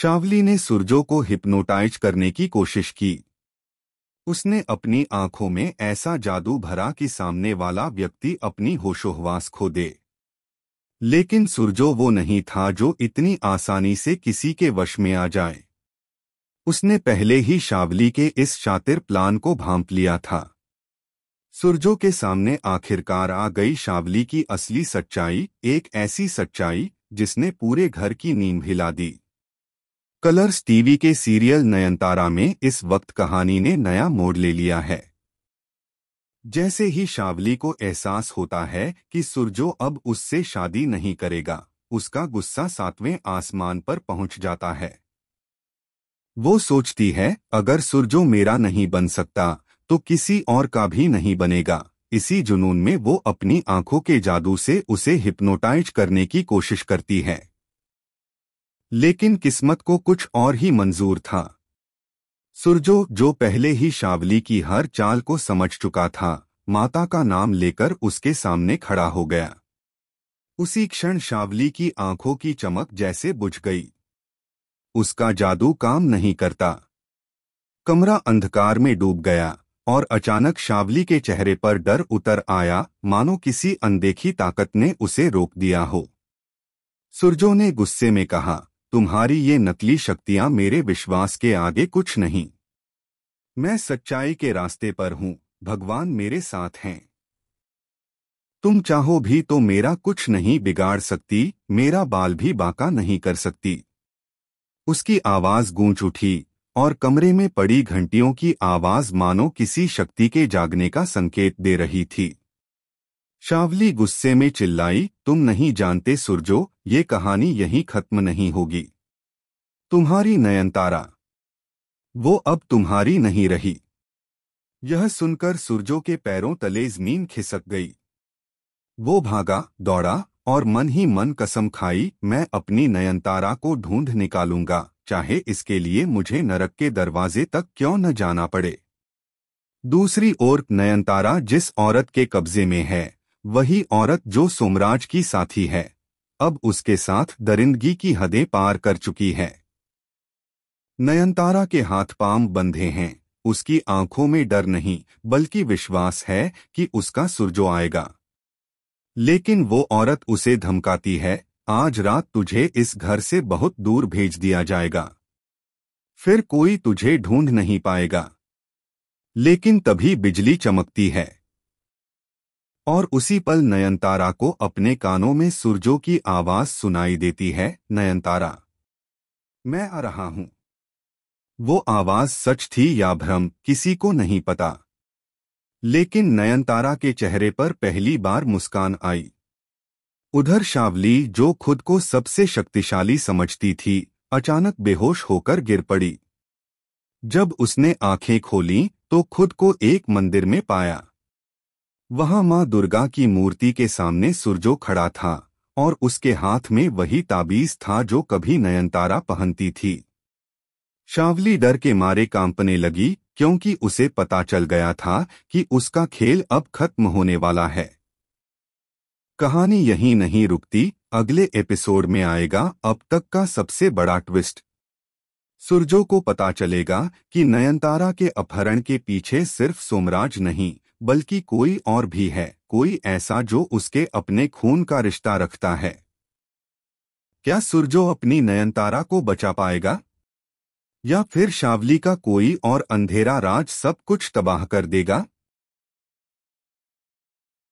शावली ने सुरजो को हिप्नोटाइज करने की कोशिश की। उसने अपनी आंखों में ऐसा जादू भरा कि सामने वाला व्यक्ति अपनी होशोहवास खो दे। लेकिन सुरजो वो नहीं था जो इतनी आसानी से किसी के वश में आ जाए। उसने पहले ही शावली के इस शातिर प्लान को भांप लिया था। सुरजो के सामने आखिरकार आ गई शावली की असली सच्चाई, एक ऐसी सच्चाई जिसने पूरे घर की नींद हिला दी। कलर्स टीवी के सीरियल नयनतारा में इस वक्त कहानी ने नया मोड़ ले लिया है। जैसे ही शावली को एहसास होता है कि सुरजो अब उससे शादी नहीं करेगा, उसका गुस्सा 7वें आसमान पर पहुंच जाता है। वो सोचती है, अगर सुरजो मेरा नहीं बन सकता तो किसी और का भी नहीं बनेगा। इसी जुनून में वो अपनी आंखों के जादू से उसे हिप्नोटाइज करने की कोशिश करती है। लेकिन किस्मत को कुछ और ही मंजूर था। सुरजो, जो पहले ही शावली की हर चाल को समझ चुका था, माता का नाम लेकर उसके सामने खड़ा हो गया। उसी क्षण शावली की आंखों की चमक जैसे बुझ गई। उसका जादू काम नहीं करता। कमरा अंधकार में डूब गया और अचानक शावली के चेहरे पर डर उतर आया, मानो किसी अनदेखी ताकत ने उसे रोक दिया हो। सुरजो ने गुस्से में कहा, तुम्हारी ये नकली शक्तियां मेरे विश्वास के आगे कुछ नहीं। मैं सच्चाई के रास्ते पर हूं, भगवान मेरे साथ हैं। तुम चाहो भी तो मेरा कुछ नहीं बिगाड़ सकती, मेरा बाल भी बांका नहीं कर सकती। उसकी आवाज गूंज उठी और कमरे में पड़ी घंटियों की आवाज मानो किसी शक्ति के जागने का संकेत दे रही थी। शावली गुस्से में चिल्लाई, तुम नहीं जानते सुरजो, ये कहानी यहीं खत्म नहीं होगी। तुम्हारी नयनतारा, वो अब तुम्हारी नहीं रही। यह सुनकर सुरजो के पैरों तले जमीन खिसक गई। वो भागा दौड़ा और मन ही मन कसम खाई, मैं अपनी नयनतारा को ढूंढ निकालूंगा, चाहे इसके लिए मुझे नरक के दरवाजे तक क्यों न जाना पड़े। दूसरी ओर नयनतारा जिस औरत के कब्जे में है, वही औरत जो सोमराज की साथी है, अब उसके साथ दरिंदगी की हदें पार कर चुकी है। नयनतारा के हाथ पांव बंधे हैं, उसकी आंखों में डर नहीं बल्कि विश्वास है कि उसका सुरजो आएगा। लेकिन वो औरत उसे धमकाती है, आज रात तुझे इस घर से बहुत दूर भेज दिया जाएगा, फिर कोई तुझे ढूंढ नहीं पाएगा। लेकिन तभी बिजली चमकती है और उसी पल नयनतारा को अपने कानों में सुरजो की आवाज सुनाई देती है, नयनतारा, मैं आ रहा हूं। वो आवाज सच थी या भ्रम, किसी को नहीं पता। लेकिन नयनतारा के चेहरे पर पहली बार मुस्कान आई। उधर शावली, जो खुद को सबसे शक्तिशाली समझती थी, अचानक बेहोश होकर गिर पड़ी। जब उसने आंखें खोलीं तो खुद को एक मंदिर में पाया। वहां मां दुर्गा की मूर्ति के सामने सुरजो खड़ा था और उसके हाथ में वही ताबीज था जो कभी नयनतारा पहनती थी। शावली डर के मारे कांपने लगी, क्योंकि उसे पता चल गया था कि उसका खेल अब खत्म होने वाला है। कहानी यहीं नहीं रुकती, अगले एपिसोड में आएगा अब तक का सबसे बड़ा ट्विस्ट। सुरजो को पता चलेगा कि नयनतारा के अपहरण के पीछे सिर्फ सोमराज नहीं बल्कि कोई और भी है, कोई ऐसा जो उसके अपने खून का रिश्ता रखता है। क्या सुरजो अपनी नयनतारा को बचा पाएगा, या फिर शावली का कोई और अंधेरा राज सब कुछ तबाह कर देगा?